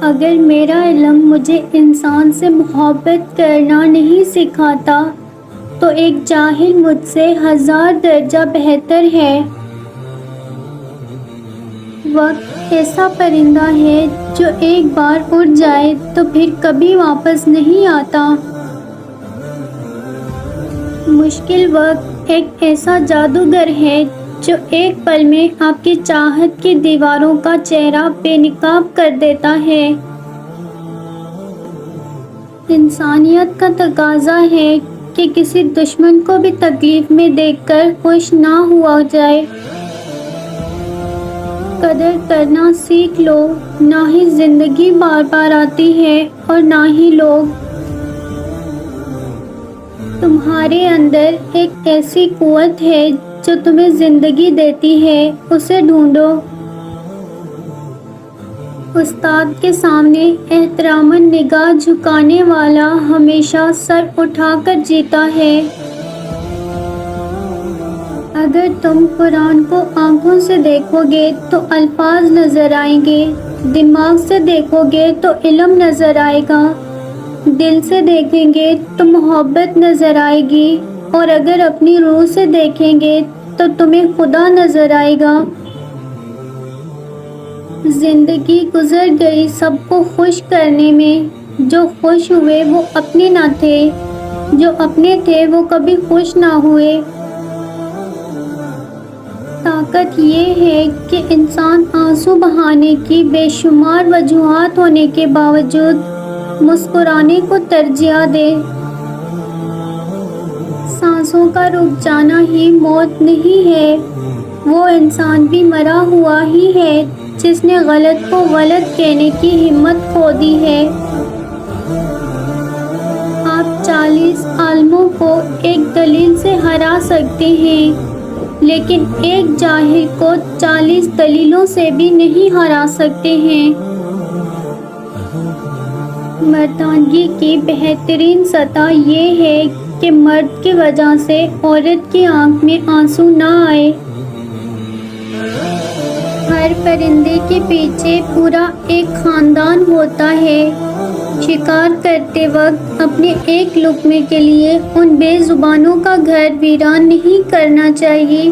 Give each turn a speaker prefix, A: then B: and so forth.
A: اگر میرا علم مجھے انسان سے محبت کرنا نہیں سکھاتا تو ایک جاہل مجھ سے 1000 درجہ بہتر ہے۔ وقت ایسا پرندہ ہے جو ایک بار اڑ جائے تو پھر کبھی واپس نہیں آتا۔ مشکل وقت ایک ایسا جادوگر ہے جو ایک پل میں آپ کی چاہت کی دیواروں کا چہرہ بے نقاب کر دیتا ہے۔ انسانیت کا تقاضا ہے کہ کسی دشمن کو بھی تکلیف میں دیکھ کر خوش نہ ہوا جائے۔ قدر کرنا سیکھ لو، نہ ہی زندگی بار بار آتی ہے اور نہ ہی لوگ۔ تمہارے اندر ایک ایسی قوت ہے جو تمہیں زندگی دیتی ہے، اسے ڈھونڈو۔ استاد کے سامنے احتراماً نگاہ جھکانے والا ہمیشہ سر اٹھا کر جیتا ہے۔ اگر تم قرآن کو آنکھوں سے دیکھو گے تو الفاظ نظر آئیں گے، دماغ سے دیکھو گے تو علم نظر آئے گا، دل سے دیکھیں گے تو محبت نظر آئے گی، اور اگر اپنی روح سے دیکھیں گے تو تمہیں خدا نظر آئے گا۔ زندگی گزر گئی سب کو خوش کرنے میں، جو خوش ہوئے وہ اپنے نہ تھے، جو اپنے تھے وہ کبھی خوش نہ ہوئے۔ طاقت یہ ہے کہ انسان آنسو بہانے کی بے شمار وجوہات ہونے کے باوجود مسکرانے کو ترجیح دے۔ سانسوں کا رک جانا ہی موت نہیں ہے، وہ انسان بھی مرا ہوا ہی ہے جس نے غلط کو غلط کہنے کی ہمت کھو دی ہے۔ آپ 40 عالموں کو ایک دلیل سے ہرا سکتے ہیں، لیکن ایک جاہل کو 40 دلیلوں سے بھی نہیں ہرا سکتے ہیں۔ مردانگی کی بہترین سطح یہ ہے کہ مرد کی وجہ سے عورت کی آنکھ میں آنسو نہ آئے۔ ہر پرندے کے پیچھے پورا ایک خاندان ہوتا ہے۔ شکار کرتے وقت اپنے ایک لقمے کے لیے ان بے زبانوں کا گھر ویران نہیں کرنا چاہیے